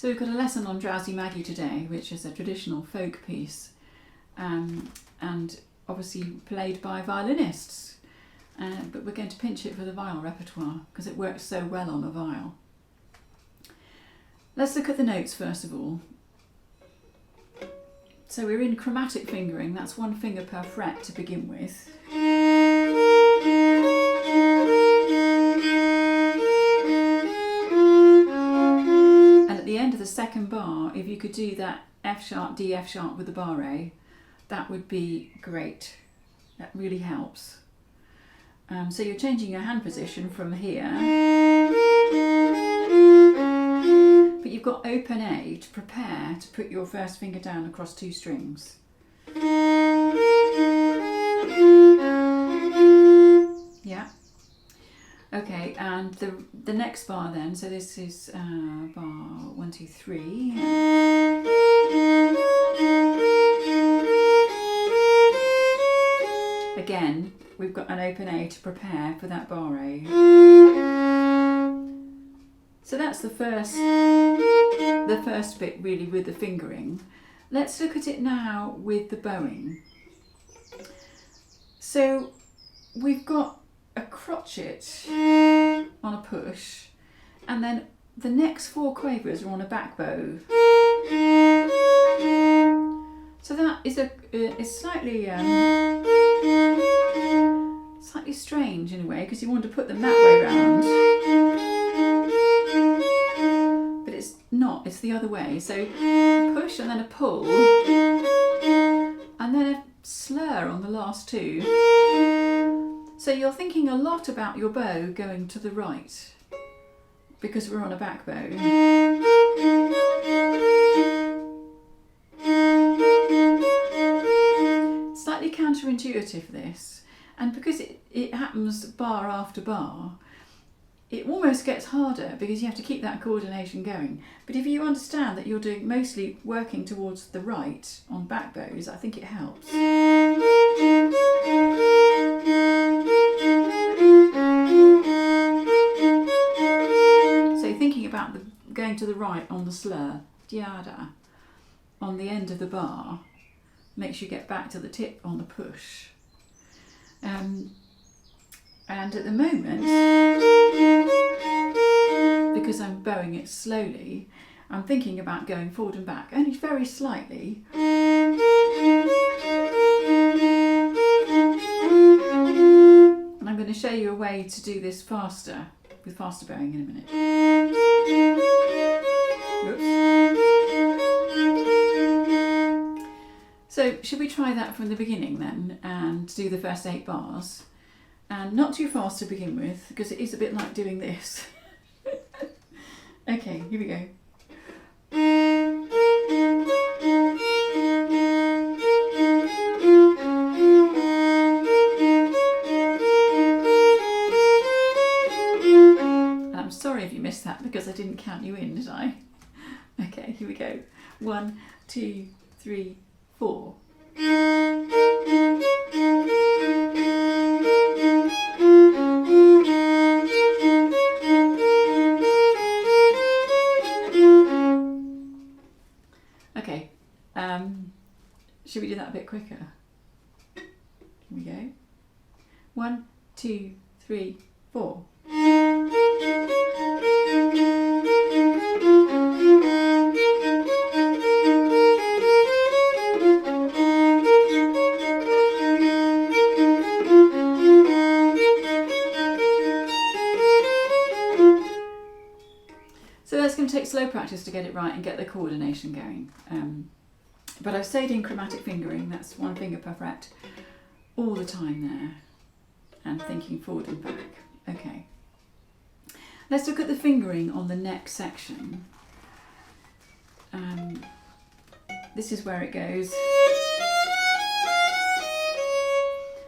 So we've got a lesson on Drowsy Maggie today, which is a traditional folk piece, and obviously played by violinists. But we're going to pinch it for the viol repertoire because it works so well on a viol. Let's look at the notes first of all. So we're in chromatic fingering, that's 1 finger per fret to begin with. And at the end of the second bar, if you could do that F sharp, D, F sharp with the barre, that would be great. That really helps. So you're changing your hand position from here, but you've got open A to prepare to put your first finger down across 2 strings. Yeah. Okay, and the next bar then, so this is bar 1, 2, 3. Again, we've got an open A to prepare for that barre. So that's the first bit really with the fingering. Let's look at it now with the bowing. So we've got a crotchet on a push, and then the next 4 quavers are on a back bow. So that is slightly strange in a way, because you want to put them that way round, but it's not, it's the other way. So a push and then a pull, and then a slur on the last 2. So you're thinking a lot about your bow going to the right, because we're on a back bow. Slightly counterintuitive, this. And because it happens bar after bar, it almost gets harder because you have to keep that coordination going. But if you understand that you're doing mostly working towards the right on back bows, I think it helps. So thinking about going to the right on the slur, diada, on the end of the bar, makes you get back to the tip on the push. And at the moment, because I'm bowing it slowly, I'm thinking about going forward and back, only very slightly. And I'm going to show you a way to do this faster, with faster bowing in a minute. Oops. So should we try that from the beginning then, and do the first 8 bars? And not too fast to begin with, because it is a bit like doing this. Okay, here we go. And I'm sorry if you missed that, because I didn't count you in, did I? Okay, here we go. 1, 2, 3, 4. Okay, should we do that a bit quicker? Here we go. 1, 2, 3, 4. So that's going to take slow practice to get it right and get the coordination going. But I've stayed in chromatic fingering, that's 1 finger per fret, all the time there, and thinking forward and back. Okay. Let's look at the fingering on the next section. This is where it goes.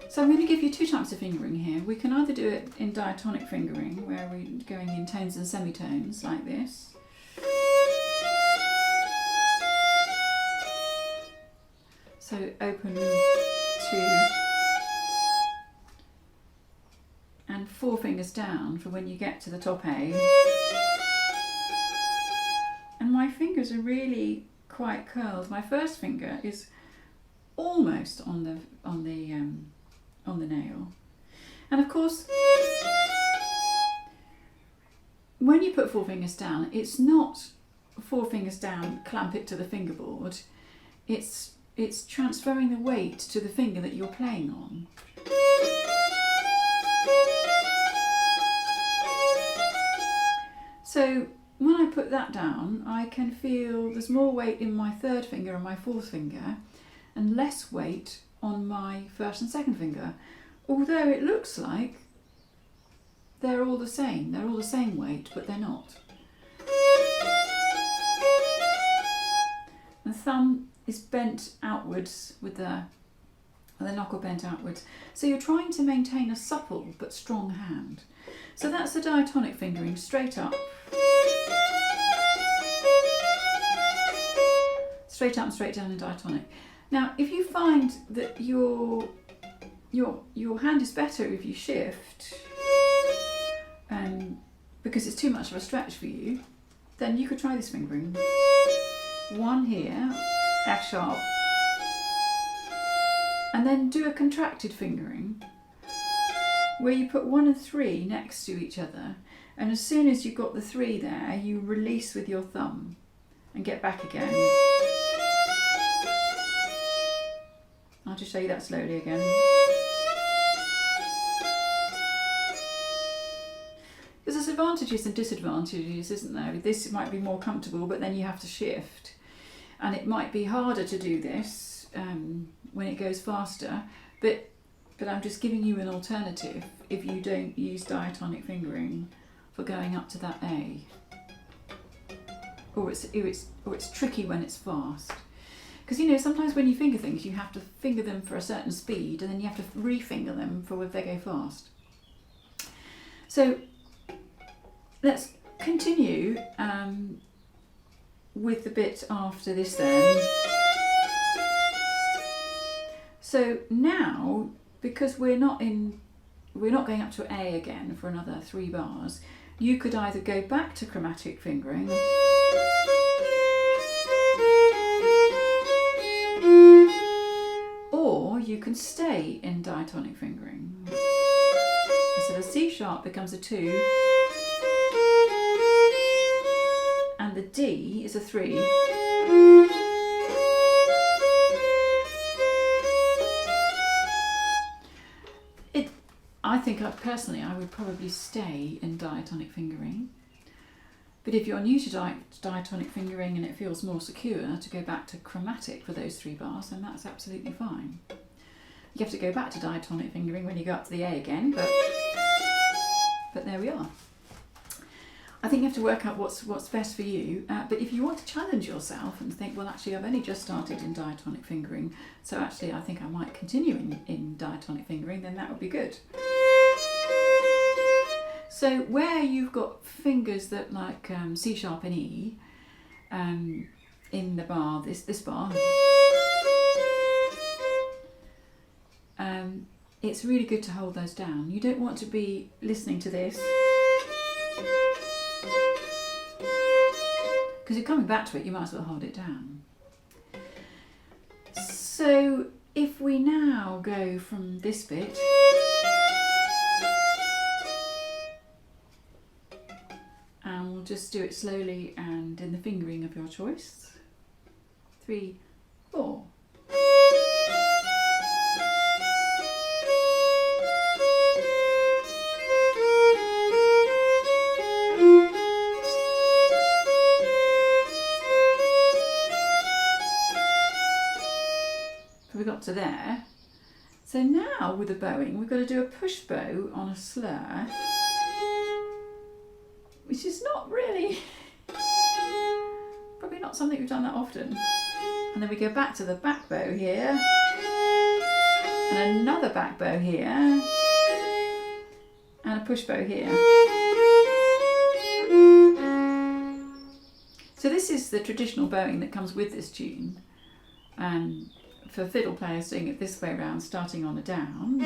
So I'm going to give you 2 types of fingering here. We can either do it in diatonic fingering, where we're going in tones and semitones, like this. So open 2 and 4 fingers down for when you get to the top A, and my fingers are really quite curled. My first finger is almost on the nail, and of course, when you put 4 fingers down, it's not 4 fingers down, clamp it to the fingerboard. It's transferring the weight to the finger that you're playing on. So when I put that down, I can feel there's more weight in my 3rd finger and my 4th finger, and less weight on my 1st and 2nd finger. Although it looks like they're all the same. They're all the same weight, but they're not. The thumb is bent outwards with the knuckle bent outwards. So you're trying to maintain a supple but strong hand. So that's the diatonic fingering, straight up. Straight up and straight down in diatonic. Now, if you find that your hand is better if you shift, because it's too much of a stretch for you, then you could try this fingering. 1 here, F sharp, and then do a contracted fingering where you put 1 and 3 next to each other, and as soon as you've got the 3 there, you release with your thumb and get back again. I'll just show you that slowly again. There's advantages and disadvantages, isn't there? This might be more comfortable, but then you have to shift. And it might be harder to do this when it goes faster, but I'm just giving you an alternative if you don't use diatonic fingering for going up to that A. Or it's tricky when it's fast. Because, you know, sometimes when you finger things, you have to finger them for a certain speed, and then you have to re-finger them for when they go fast. So let's continue with the bit after this then. So now, because we're not going up to A again for another 3 bars, you could either go back to chromatic fingering, or you can stay in diatonic fingering. So the C sharp becomes a 2, and the D is a 3. I think personally I would probably stay in diatonic fingering, but if you're new to diatonic fingering and it feels more secure to go back to chromatic for those 3 bars, then that's absolutely fine. You have to go back to diatonic fingering when you go up to the A again, but there we are. I think you have to work out what's best for you, but if you want to challenge yourself and think, well, actually I've only just started in diatonic fingering, so actually I think I might continue in diatonic fingering, then that would be good. So where you've got fingers that like C sharp and E in the bar, this bar, it's really good to hold those down. You don't want to be listening to this, because you're coming back to it, you might as well hold it down. So if we now go from this bit and we'll just do it slowly and in the fingering of your choice. 3, 4. We got to there. So now with the bowing, we've got to do a push bow on a slur, which is not really, probably not something we've done that often. And then we go back to the back bow here, and another back bow here, and a push bow here. So this is the traditional bowing that comes with this tune. And for fiddle players doing it this way around, starting on a down,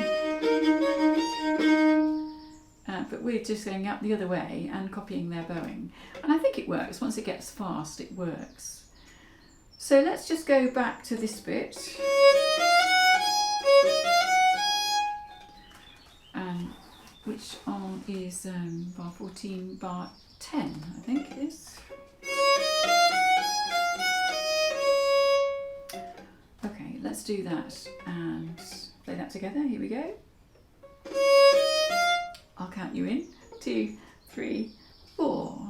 but we're just going up the other way and copying their bowing. And I think it works. Once it gets fast, it works. So let's just go back to this bit. Which arm is bar 14, bar 10, I think it is. Okay, let's do that and play that together. Here we go. I'll count you in. 2, 3, 4.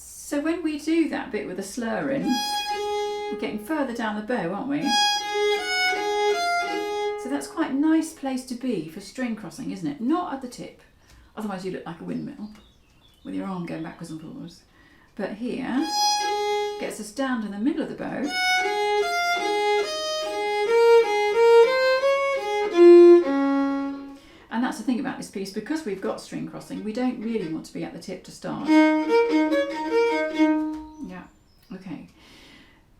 So when we do that bit with the slurring, we're getting further down the bow, aren't we? So that's quite a nice place to be for string crossing, isn't it? Not at the tip, otherwise you look like a windmill with your arm going backwards and forwards. But here, gets us down to the middle of the bow. And that's the thing about this piece, because we've got string crossing, we don't really want to be at the tip to start. Yeah, okay.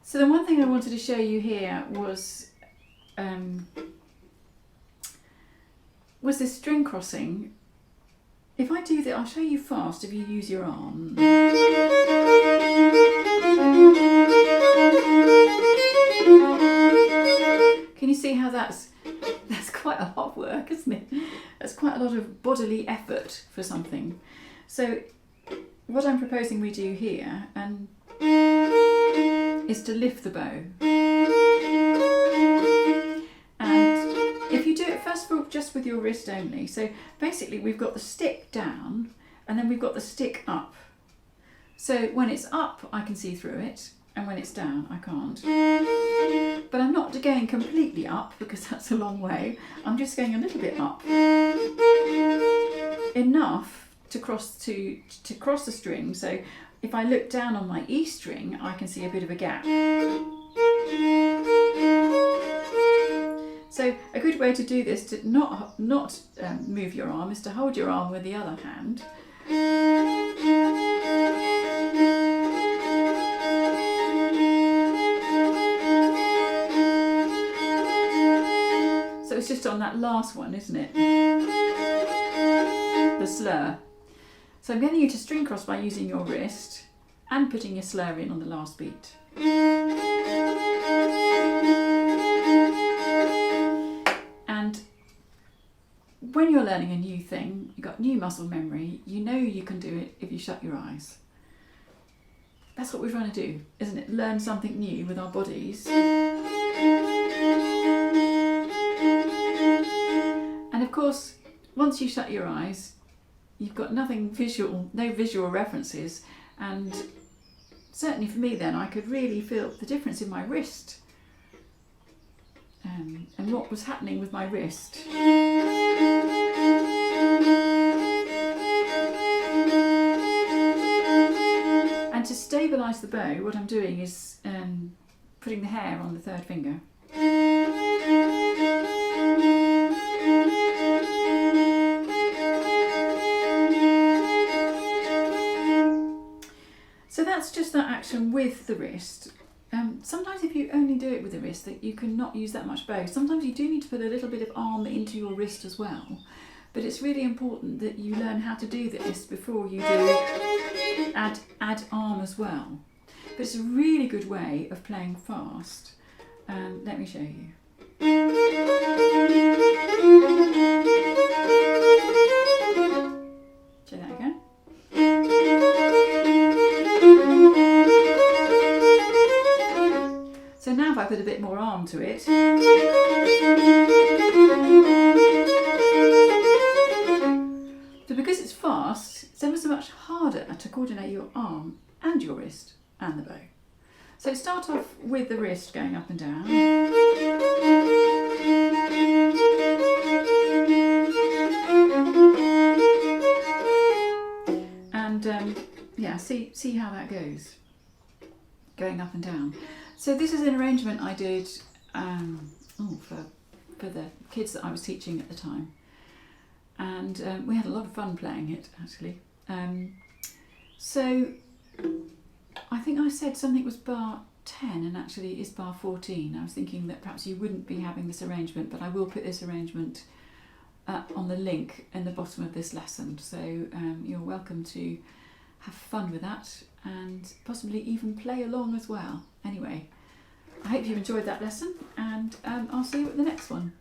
So the one thing I wanted to show you here was this string crossing. If I do that, I'll show you fast if you use your arm. Can you see how that's quite a lot of work, isn't it? That's quite a lot of bodily effort for something. So what I'm proposing we do here is to lift the bow. And if you do it first of all just with your wrist only, so basically we've got the stick down and then we've got the stick up. So when it's up I can see through it, and when it's down I can't. But I'm not going completely up because that's a long way. I'm just going a little bit up. Enough to cross the string. So if I look down on my E string, I can see a bit of a gap. So a good way to do this, to not move your arm, is to hold your arm with the other hand. So it's just on that last one, isn't it? The slur. So I'm getting you to string cross by using your wrist and putting your slur in on the last beat. And when you're learning a new thing, you've got new muscle memory, you know you can do it if you shut your eyes. That's what we're trying to do, isn't it? Learn something new with our bodies. And of course, once you shut your eyes, you've got nothing visual, no visual references, and certainly for me then I could really feel the difference in my wrist and what was happening with my wrist. And to stabilise the bow, what I'm doing is putting the hair on the third finger. So that's just that action with the wrist. Sometimes if you only do it with the wrist, that you can not use that much bow. Sometimes you do need to put a little bit of arm into your wrist as well. But it's really important that you learn how to do this before you do add arm as well. But it's a really good way of playing fast. Let me show you. Try that again. So now if I put a bit more arm to it, so because it's fast, it's ever so much harder to coordinate your arm and your wrist and the bow. So start off with the wrist going up and down. And yeah, see how that goes, going up and down. So this is an arrangement I did for the kids that I was teaching at the time. And we had a lot of fun playing it, actually. So I think I said something was bar 10 and actually it's bar 14. I was thinking that perhaps you wouldn't be having this arrangement, but I will put this arrangement on the link in the bottom of this lesson. So you're welcome to have fun with that and possibly even play along as well. Anyway, I hope you enjoyed that lesson, and I'll see you at the next one.